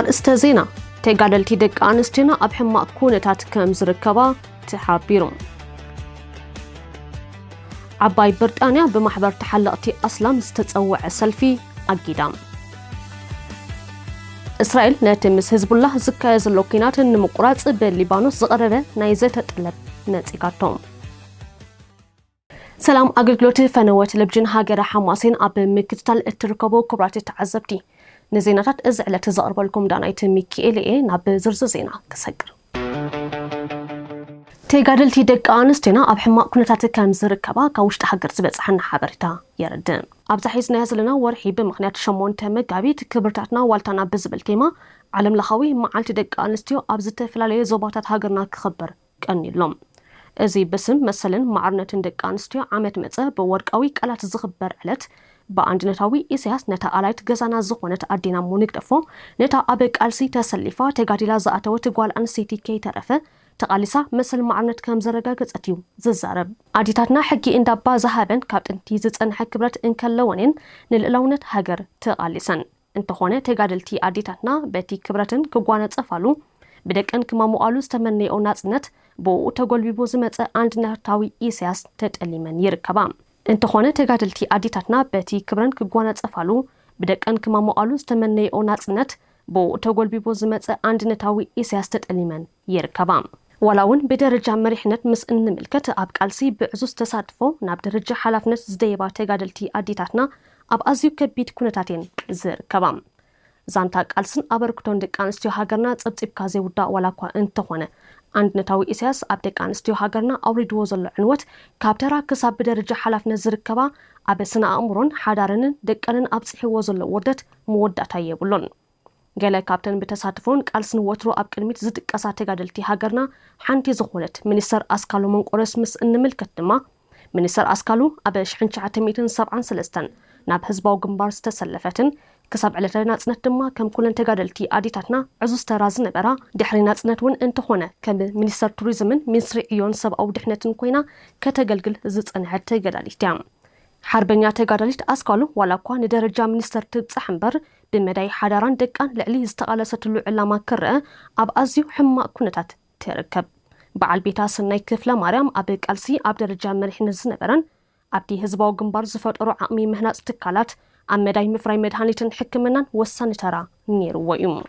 استزينا تقادلتي دق أنستنا أبحما كونتات كم زركبا تحابيرهم عباي بريطانيا بمحبر تحلقتي أصلا استتصوع سلفي أقيدام إسرائيل ناتمس حزب الله زكايز اللوكينات النمقراط بالليبانوس زقربة نايزة تطلب نتيقاتهم سلام أقلقلوتي فنوات لبجن هاجر حماسين أب مكتتال اتركبو كبراتي تعذبتي نزيناتات إزعلت زقرب لكم دانايت ميكيلي ناب زرز زينا كسقر تيقادلتي دق أنستنا أب حماق كنتات كام زركبا كاوشت حقر زبصحنا حبرتا يردن أب زحيزنا يزلنا ورحي بمخنيات شمون تمقابيت كبرتاتنا والتانا بزبل تيما علم لخاوي معالتي دق أنستيو أب زتفلالي زوباتات هاجرنا كخبر كأني اللوم أزي بسم مثلا معرنة دق أنستيو عامت متى بورقاوي كالات زخبر علت بأندنتاوي إسياس نتا آلايت غزانا زخونت أدينا مونيك دفو نتا أبك ألسي تسلفا تقاديلا زاعتو تقوال أنسيتي كي ترفه تقاليسا مثل معرنت كام زرقاقت أتيو ززارب عديتاتنا حقي اندابا زهابن كابتن تيزت أن حكبرت انكاللونين نلقلونت هاجر تقاليسان انتخونة تقادلتي عديتاتنا باتي كبرتن كقوانت أفالو بدك أن كما مقالو استمني أو ناتنت بو تقول بيبوزمت أندنتاوي إسياس تتأليمن يركبام انتخونة تقادلتي عديتاتنا باتي كبرن كقوانت أفالو بدك أن كما مقالو استمني أو ناتنت بو تقول بيبوزمت أندنتاوي إسياس تتأليمن يركبام ولون بدرجة مريحنت مس إن ملكت أب قالسي بعزوز تصادفو ناب درجة حلفنت زديبا تقادلتي عديتاتنا أب أزيو كبيت كونتاتين زر كبام زانتا قالسن أبركتون دق أنستيو هاجرنا تبتب كازي ودا ولاكوا انتخونه عندنتاوي إسياس أب دق أنستيو هاجرنا أوريد وزل عنوت كابترا كساب بدرجة حلفنت زر كبا أب سنا أمرون حدارنن دقنن أبصحي وزل وردت مودتا يبلون قال كابتن بتساتفون قالسن وترو أب كلميت زدق أساتي قادلتي هاجرنا حانتي زخونت منيستر أسكالو من قرس مس إن ملكت دما منيستر أسكالو أبش حنش عتميتن 7 ناب حزباو جنبار ستسلفتن كسب على ناصنت دما كم كلن تقادلتي أديتاتنا عزوز تراز نبرا دحري ناصنت ون انتخونه كم منيستر توريزمن منسري إيون سب أو دحنتن كوينا كتقلقل زت أن حتى قادلتيام حربنيا تقادلت أسكالو ولا كوان درجة منيستر تبصح مبر بمداي حداران دقان لعلي استقالست العلامة كرة أب أزيو حما كونتات تركب بعل بيتا سناي كفلة مريم أبك ألسي أب درجة مريحن الزنبرن أبدي هزباو جنبار زفات أرو عقمي مهنا استقالات أم مداي مفراي مدهانيتن حكمنا وسان ترى نير ويوم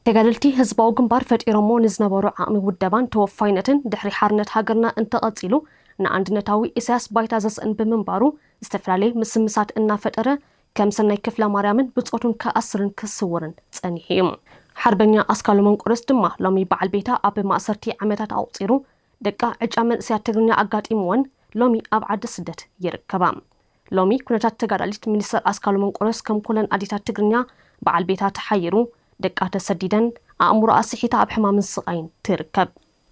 تقادلتي هزباو جنبار فت إرمون زنبارو عقمي ودبان توفاينتن دحري حارنت هاجرنا انت قتيلو نعندنتاوي إساس بايتازس إن بمنبارو استفلالي مسمسات إنا فترة كم سنة كفلا مريمن بتصوتون كأسرن كسورن تانيهم حربنيا أسكالو من قرص دما لومي بعل بيتا أب مأسرتي عمتات أوصيرو دقا عجامن سياترنيا أقات إموان لومي أبعد سدت يركبام لومي كنتات تقارلت منيستر أسكالو من قرص كم كلن أديتات تقرنيا بعل بيتا تحيرو دقا تسديدن أمور أسحيتا أبحما من سقين تركب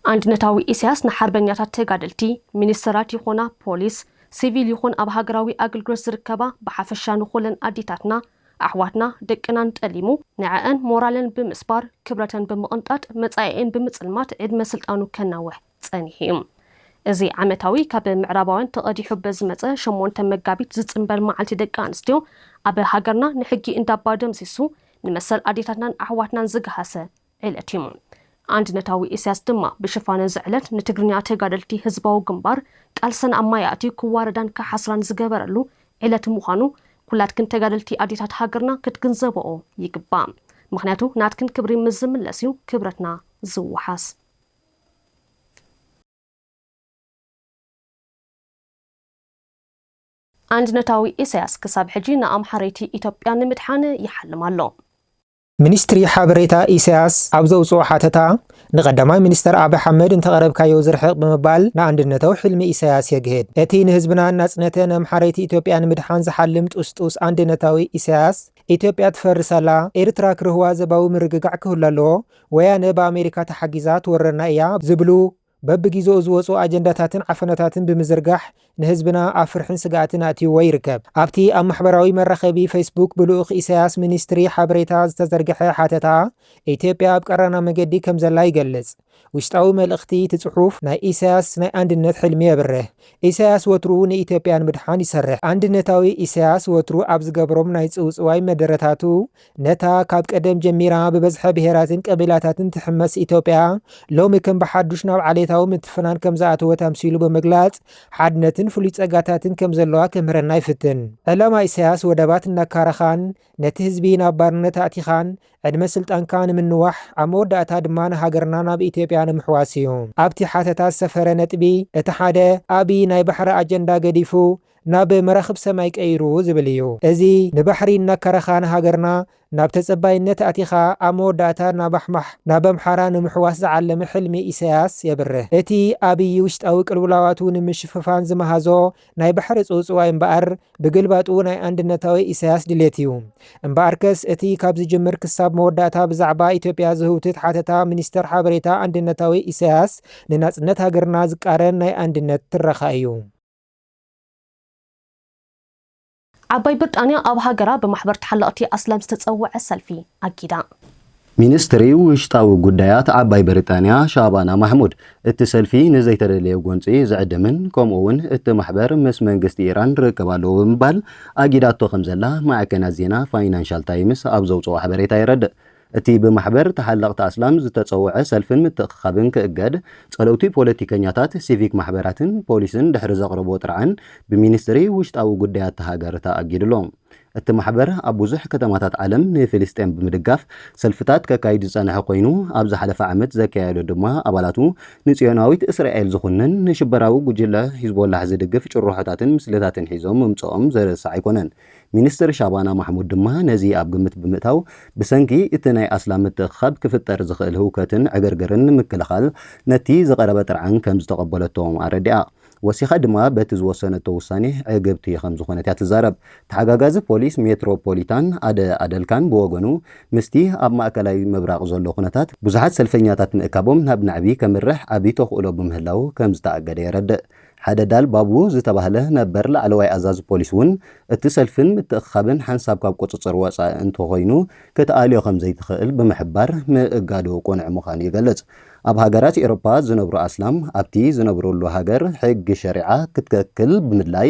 عندنتاوي إسياس نحربنيا تقارلتي منيسترات يخونا بوليس سيفيل يخون أب هاجراوي أقلقل زركبا بحفشان خلن أديتاتنا أحواتنا دقنان تقليمو نعان مورالن بمسبار كبرتن بمقنطات متعين بمتسلمات عد مسلطانو كناوح تانيهم ازي عمتاوي كاب معراباوان تقدي حب زمتا شمون تمقابيت زتنبال معالتي دقان ستيو أب هاجرنا نحقي اندابا دمسيسو نمسل أديتاتنا أحواتنا زقهاسة علتيمون عندنتاوي إسياس دما بشفان زعلت نتقرنيا تقادلتي هزباو جنبار قالسن أما يأتي كواردان كحسران زقبرلو علت مخانو كلاتكن تقادلتي أديتات هاجرنا كتكنزبو يقبام مخناتو ناتكن كبري مزم لسيو كبرتنا زوحاس عندنتاوي إسياس كساب حجينا أم حريتي إيطوبيان مدحانة يحلم الله منستري حبريتا إسياس أبزو صوحاتتا نقدما منستر أبي حمد انتقرب كايو زرحق بمبال نعندنتو حلم إسياس يجهد اتين هزبنا ناسنتين أم حريتي إيطوبيان مدحان زحلمت أستوس عندنتاوي إسياس إيطوبيا تفرسالا إيرتراك رهوا زباو مرققع كهلالو ويا نبا أمريكا تحقيزات ورنا إيا زبلو በብጊዜኡ ዝወፁ አጀንዳታትን ዓፈነታትን ብምዝርጋሕ ንህዝብና ኣብ ፍርሕን ስጋኣትን ኣትይዎ ይርከብ። ኣብቲ ኣብ ማሕበራዊ መራኸቢ ፌስቡክ ብልኡኽ ኢሳያስ ሚኒስትሪ ሓበሬታ ዝተዘርግሐ ሓተታ ኢትዮጵያ ኣብ ቀረና መገዲ ከም ዘላ ይገልጽ። ውሽጣዊ መልእኽቲ እቲ ጽሑፍ ናይ ኢሳያስ ናይ አንድነት ሕልሚ የብርህ። ኢሳያስ ወትሩ ንኢትዮጵያ ንምድሓን ይሰርሕ። አንድነታዊ ኢሳያስ ወትሩ ኣብ ዝገብሮም ናይ ጽውጽዋይ መደረታቱ ነታ ካብ ቀደም ጀሚራ ብበዝሒ ብሄራትን ቀቢላታትን ትሕመስ ኢትዮጵያ ሎሚ ከም ብሓዱሽ ናብ ዓሌታዊ ምትፍናን ከም ዝኣተወት ኣምሲሉ ብምግላጽ ሓድነትን ፍሉይ ጸጋታትን ከም ዘለዋ ከምህረና ይፍትን። ዕላማ ኢሳያስ ወደባት እናካረኻን ነቲ ህዝቢ ናብ ባርነት ኣእቲኻን ዕድመ ስልጣንካ ንምንዋሕ ኣብ መወዳእታ ድማ ንሃገርና ናብ ኢትዮጵያ ንምሕዋስ እዩ። ኣብቲ ሓተታ ዝሰፈረ ነጥቢ እቲ ሓደ ኣብይ ናይ ባሕሪ ኣጀንዳ ገዲፉ ናብ መራኽብ ሰማይ ቀይሩ ዝብል እዩ። እዚ ንባሕሪ እናካረኻ ንሃገርና ናብ ተጸባይነት ኣቲኻ ኣብ መወዳእታ ናብ ኣምሓራ ንምሕዋስ ዝዓለመ ሕልሚ ኢሳያስ የብርህ። እቲ ኣብይ ውሽጣዊ ቅልውላዋቱ ንምሽፍፋን ዝመሃዞ ናይ ባሕሪ ጽውጽዋይ እምበኣር ብግልባጡ ናይ አንድነታዊ ኢሳያስ ድሌት እዩ። እምበኣርከስ እቲ ካብ ዝጅምር ክሳብ መወዳእታ ብዛዕባ ኢትዮጵያ ዝህውትት ሓተታ ሚኒስተር ሓበሬታ አንድነታዊ ኢሳያስ ንናጽነት ሃገርና ዝቃረን ናይ አንድነት ትረኻ እዩ። ዓባይ ብሪጣንያ ኣብ ሃገራ ብማሕበር ተሓለቕቲ ኣስላም ዝተጸውዐ ሰልፊ ኣጊዳ። ሚኒስትሪ ውሽጣዊ ጉዳያት ዓባይ ብሪጣንያ ሻባና ማሕሙድ እቲ ሰልፊ ንዘይተደለየ ጎንፂ ዝዕድምን ከምኡውን እቲ ማሕበር ምስ መንግስቲ ኢራን ርክባለዎ ብምባል ኣጊዳቶ ከም ዘላ ማዕከናት ዜና ፋይናንሻል ታይምስ ኣብ ዘውፅኦ ሓበሬታ ይረድእ። እቲ ብማሕበር ተሓለቕቲ ኣስላም ዝተጸውዐ ሰልፍን ምትእኽኻብን ክእገድ ጸለውቲ ፖለቲከኛታት ሲቪክ ማሕበራትን ፖሊስን ድሕሪ ዘቕረቦ ጥርዓን ብሚኒስትሪ ውሽጣዊ ጉዳያት ሃገር ተኣጊድሎም። እቲ ማሕበር ኣብ ብዙሕ ከተማታት ዓለም ንፍልስጤም ብምድጋፍ ሰልፍታት ከካይድ ዝጸንሐ ኮይኑ ኣብ ዝሓለፈ ዓመት ዘካየዶ ድማ ኣባላቱ ንጽዮናዊት እስራኤል ዝኹንን ንሽበራዊ ጉጅለ ሂዝቦላህ ዝድግፍ ጭሩሖታትን ምስልታትን ሒዞም ምምጽኦም ዘረስዕ ኣይኮነን። ሚኒስትር ሻባና ማሕሙድ ድማ ነዚ ኣብ ግምት ብምእታው ብሰንኪ እቲ ናይ ኣስላም ምትእኽኻብ ክፍጠር ዝኽእል ህውከትን ዕግርግርን ንምክልኻል ነቲ ዝቐረበ ጥርዓን ከም ዝተቐበለቶም ኣረዲኣ። ወሲኻ ድማ በቲ ዝወሰነቶ ውሳኔ ዕግብቲ ከም ዝኾነት እያ ትዛረብ። ተሓጋጋዚ ፖሊስ ሜትሮፖሊታን ኣደልካን ብወገኑ ምስቲ ኣብ ማእከላዊ ምብራቕ ዘሎ ኩነታት ብዙሓት ሰልፈኛታት ምእካቦም ናብ ናዕቢ ከምርሕ ዓብዪ ተኽእሎ ብምህላው ከም ዝተኣገደ የረድእ። ሓደ ዳል ባቡ ዝተባህለ ነበር ላዕለዋይ ኣዛዚ ፖሊስ እውን እቲ ሰልፍን ምትእኽኻብን ሓንሳብ ካብ ቁፅፅር ወፃኢ እንተኾይኑ ክትኣልዮ ከም ዘይትኽእል ብምሕባር ምእጋዱ ቁኑዕ ምዃኑ ይገልጽ። ኣብ ሃገራት ኤውሮፓ ዝነብሩ ኣስላም ኣብቲ ዝነብሩሉ ሃገር ሕጊ ሸሪዓ ክትከክል ብምድላይ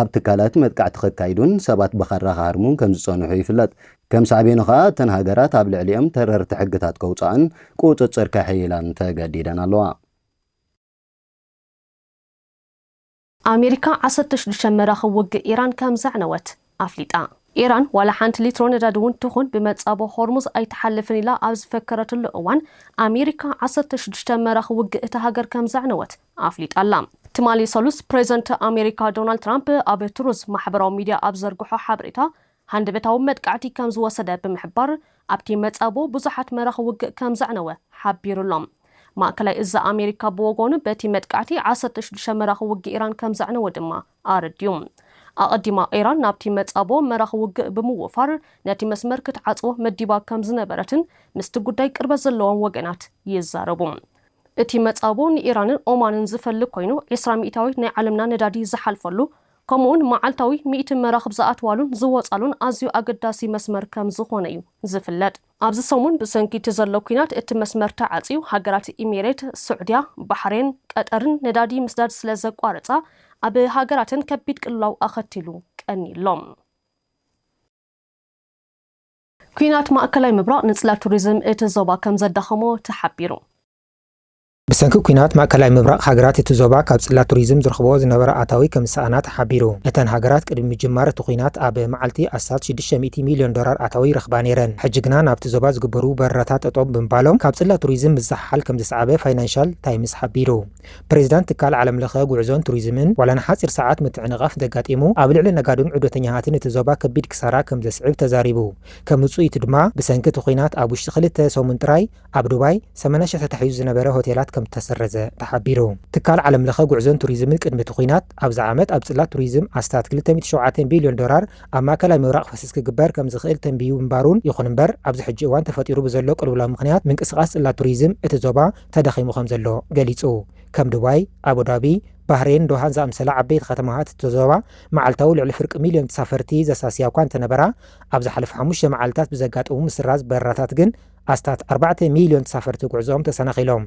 ኣብ ትካላት መጥቃዕቲ ክካይዱን ሰባት ብኻራ ክሃርሙን ከም ዝጸንሑ ይፍለጥ። ከም ሳዕቤኑ ኸኣ እተን ሃገራት ኣብ ልዕሊኦም ተረርቲ ሕግታት ከውፅኣን ቁፅፅር ከሕይላን ተገዲደን ኣለዋ። ኣሜሪካ 16 መራኽብ ውግእ ኢራን ከም ዘዕነወት ኣፍሊጣ። ኢራን ዋላ ሓንቲ ሊትሮ ነዳዲ እውን ትኹን ብመጻቦ ሆርሙዝ ኣይተሓልፍን ኢላ ኣብ ዝፈከረትሉ እዋን ኣሜሪካ 16 መራኽብ ውግእ እታ ሃገር ከም ዘዕነወት ኣፍሊጣ ኣላ። ትማሊ ሰሉስ ፕሬዚደንት ኣሜሪካ ዶናልድ ትራምፕ ኣብ ትሩዝ ማሕበራዊ ሚድያ ኣብ ዘርግሖ ሓበሬታ ሃንደበታዊ መጥቃዕቲ ከም ዝወሰደ ብምሕባር ኣብቲ መጻቦ ብዙሓት መራኽብ ውግእ ከም ዘዕነወ ሓቢሩሎም። ማእከላይ እዛ ኣሜሪካ ብወገኑ በቲ መጥቃዕቲ 16 መራኽብ ውግእ ኢራን ከም ዘዕነወ ድማ ኣረድዩ። ኣቐዲማ ኢራን ናብቲ መጻቦ መራኽብ ውግእ ብምውፋር ነቲ መስመር ክትዓጽዎ መዲባ ከም ዝነበረትን ምስቲ ጉዳይ ቅርበት ዘለዎም ወገናት ይዛረቡ። እቲ መጻቦ ንኢራንን ኦማንን ዝፈልግ ኮይኑ 20 ሚእታዊ ናይ ዓለምና ነዳዲ ዝሓልፈሉ ከምኡውን መዓልታዊ 100 መራኽብ ዝኣትዋሉን ዝወጻሉን ኣዝዩ ኣገዳሲ መስመር ከም ዝኾነ እዩ ዝፍለጥ። ኣብዚ ሰሙን ብሰንኪቲ ዘሎ ኩናት እቲ መስመር ተዓጽዩ ሃገራት ኢሚሬት፣ ሱዑድያ፣ ባሕሬን፣ ቀጠርን ነዳዲ ምስዳድ ስለ ዘቋረጻ ኣብ ሃገራትን ከቢድ ቅልውላው ኣኸቲሉ ቀኒሎም። ኩናት ማእከላዊ ምብራቕ ንጽላት ቱሪዝም እቲ ዞባ ከም ዘዳኸሞ ተሓቢሩ። ብሰንኪ ኩናት ማእከላዊ ምብራቕ ሃገራት እቲ ዞባ ካብ ጽላት ቱሪዝም ዝረኽቦ ዝነበረ ኣታዊ ከም ዝሰኣና ተሓቢሩ። እተን ሃገራት ቅድሚ ምጅማር እቲ ኩናት ኣብ መዓልቲ ኣሳት $600 ሚልዮን ኣታዊ ይረኽባ ነይረን። ሕጂ ግና ናብቲ ዞባ ዝግበሩ በረራታት ጠጦም ብምባሎም ካብ ጽላት ቱሪዝም ምዝሓል ከም ዝሰዓበ ፋይናንሻል ታይምስ ሓቢሩ። ፕሬዚዳንት ትካል ዓለም ለኸ ጉዕዞን ቱሪዝምን ዋላ ንሓፂር ሰዓት ምትዕንቓፍ ዘጋጢሙ ኣብ ልዕሊ ነጋዱን ዑደተኛታትን እቲ ዞባ ከቢድ ክሳራ ከም ዘስዕብ ተዛሪቡ። ከም ውፅኢቱ ድማ ብሰንኪ እቲ ኩናት ኣብ ውሽጢ 2 ሰሙን ጥራይ ኣብ ዱባይ 80,000 ተታሒዙ ዝነበረ ሆቴላት ከም ተሰረዘ ተሓቢሩ። ትካል ዓለም ለኸ ጉዕዞን ቱሪዝምን ቅድሚ እቲ ኩናት ኣብዚ ዓመት ኣብ ጽላት ቱሪዝም ኣስታት $207 ቢልዮን ኣብ ማእከላዊ ምብራቕ ፈሰስ ክግበር ከም ዝኽእል ተንቢዩ እምባሩን ይኹን እምበር ኣብዚ ሕጂ እዋን ተፈጢሩ ብዘሎ ቅልውላው ምኽንያት ምንቅስቓስ ጽላት ቱሪዝም እቲ ዞባ ተዳኺሙ ከም ዘሎ ገሊጹ። ከም ዱባይ፣ አቡዳቢ፣ ባህሬን፣ ዶሃን ዝኣምሰላ ዓበይቲ ከተማታት ተዞባ መዓልታዊ ልዕሊ ፍርቂ ሚልዮን ተሳፈርቲ ዘሳስያ እኳ እንተነበራ ኣብ ዝሓለፈ 5 መዓልትታት ብዘጋጥሙ ምስራዝ በረራታት ግን ኣስታት 4 ሚልዮን ተሳፈርቲ ጉዕዞኦም ተሰናኺሎም።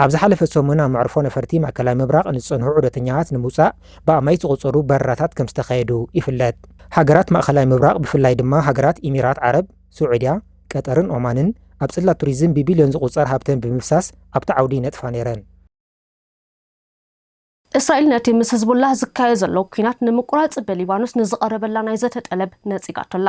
ኣብ ዝሓለፈ ሰሙን ኣብ መዕርፎ ነፈርቲ ማእከላዊ ምብራቕ ንዝጸንሑ ዑደተኛታት ንምውጻእ ብኣማይ ዝቑጸሩ በረራታት ከም ዝተኻየዱ ይፍለጥ። ሃገራት ማእከላዊ ምብራቕ ብፍላይ ድማ ሃገራት ኢሚራት ዓረብ፣ ስዑድያ፣ ቀጠርን ኦማንን ኣብ ጽላት ቱሪዝም ብቢልዮን ዝቑጸር ሃብተን ብምፍሳስ ኣብቲ ዓውዲ ነጥፋ ነይረን። እስራኤል ነቲ ምስ ህዝቡላህ ዝካየድ ዘሎ ኩናት ንምቁራጽ በሊባኖስ ንዝቐረበላ ናይ ዘተ ጠለብ ነጺጋቶላ።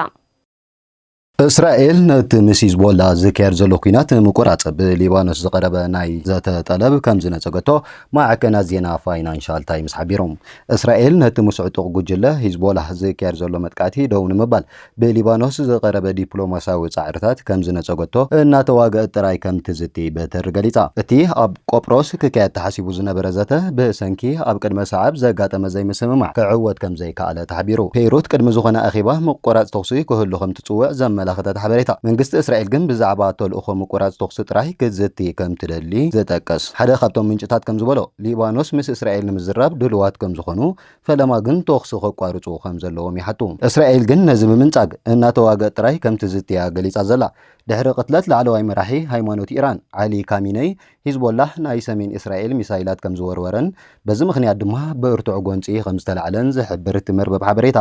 እስራኤል ነቲ ምስ ሂዝቦላ ዝካየድ ዘሎ ኩናት ንምቁራጽ ብሊባኖስ ዝቐረበ ናይ ዘተ ጠለብ ከም ዝነጸገቶ ማዕከናት ዜና ፋይናንሻል ታይምስ ሓቢሮም። እስራኤል ነቲ ምስ ዕጡቕ ጉጅለ ሂዝቦላ ዝካየድ ዘሎ መጥቃዕቲ ደው ንምባል ብሊባኖስ ዝቐረበ ዲፕሎማስያዊ ጻዕርታት ከም ዝነጸገቶ እናተዋግአት ጥራይ ከም ትዝቲ በትር ገሊጻ። እቲ ኣብ ቆጵሮስ ክካየድ ተሓሲቡ ዝነበረ ዘተ ብሰንኪ ኣብ ቅድመ ሰዓብ ዘጋጠመ ዘይምስምማዕ ክዕወት ከም ዘይከኣለ ተሓቢሩ። ቤይሩት ቅድሚ ዝኾነ ኣኼባ ምቁራጽ ተኽሲ ክህሉ ከም ትጽውዕ ዘመላኽተት ሓበሬታ መንግስቲ እስራኤል ግን ብዛዕባ ተልእኾ ምቁራጽ ተኽሲ ጥራይ ክዝቲ ከም ትደሊ ዘጠቀስ። ሓደ ካብቶም ምንጭታት ከም ዝበሎ ሊባኖስ ምስ እስራኤል ንምዝራብ ድልዋት ከም ዝኾኑ ፈለማ ግን ተኽሲ ከቋርጹ ከም ዘለዎም ይሓቱ። እስራኤል ግን ነዚ ብምንጻግ እናተዋግአት ጥራይ ከም ትዝትያ ገሊጻ ዘላ። ድሕሪ ቅትለት ላዕለዋይ መራሒ ሃይማኖት ኢራን ዓሊ ካሚነይ ሂዝቦላህ ናይ ሰሜን እስራኤል ሚሳይላት ከም ዝወርወረን በዚ ምክንያት ድማ ብእርቱዕ ጎንፂ ከም ዝተላዕለን ዝሕብር ትመርበብ ሓበሬታ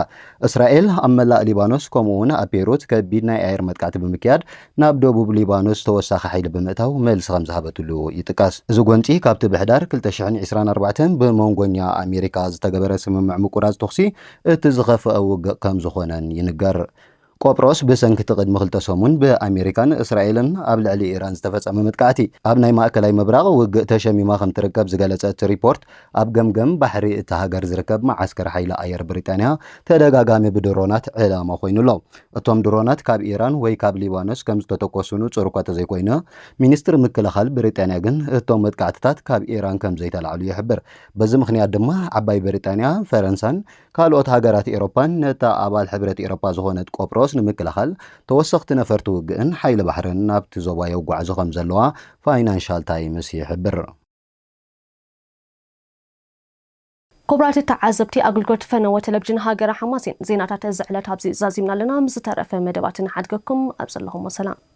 እስራኤል ኣብ መላእ ሊባኖስ ከምኡውን ኣብ ቤይሩት ከቢድ ናይ ኣየር መጥቃዕቲ ብምክያድ ናብ ደቡብ ሊባኖስ ተወሳኺ ሓይሊ ብምእታው መልሲ ከም ዝሃበትሉ ይጥቀስ። እዚ ጎንፂ ካብቲ ብሕዳር 2024 ብመንጎኛ ኣሜሪካ ዝተገበረ ስምምዕ ምቁራጽ ተኽሲ እቲ ዝኸፍአ ውግእ ከም ዝኾነን ይንገር። ቆጵሮስ ብሰንኪቲ ቅድሚ 2 ሰሙን ብኣሜሪካን እስራኤልን ኣብ ልዕሊ ኢራን ዝተፈጸመ መጥቃዕቲ ኣብ ናይ ማእከላይ ምብራቕ ውግእ ተሸሚማ ከም ትርከብ ዝገለጸት ሪፖርት ኣብ ገምገም ባሕሪ እቲ ሃገር ዝርከብ ማዓስከር ሓይሊ ኣየር ብሪጣንያ ተደጋጋሚ ብድሮናት ዕላማ ኮይኑሎ። እቶም ድሮናት ካብ ኢራን ወይ ካብ ሊባኖስ ከም ዝተተኮሱ ንጹር እኳ ተዘይኮይነ ሚኒስትሪ ምክልኻል ብሪጣንያ ግን እቶም መጥቃዕትታት ካብ ኢራን ከም ዘይተላዕሉ ይሕብር። በዚ ምክንያት ድማ ዓባይ ብሪጣንያ፣ ፈረንሳን ካልኦት ሃገራት ኤውሮፓን ነታ ኣባል ሕብረት ኤውሮፓ ዝኾነት ቆጵሮስ ንምክልኻል ተወሰኽቲ ነፈርቲ ውግእን ሓይሊ ባሕርን ናብቲ ዞባ የጓዕዙ ከም ዘለዋ ፋይናንሻል ታይምስ ይሕብር። كبرات التعذبت أقلقت فنوة تلفزيون هاجر حماسين زينات الزعلات هابزي زازيمنا لنا مسترف مدباتنا حدكم أبصر لهم وسلام.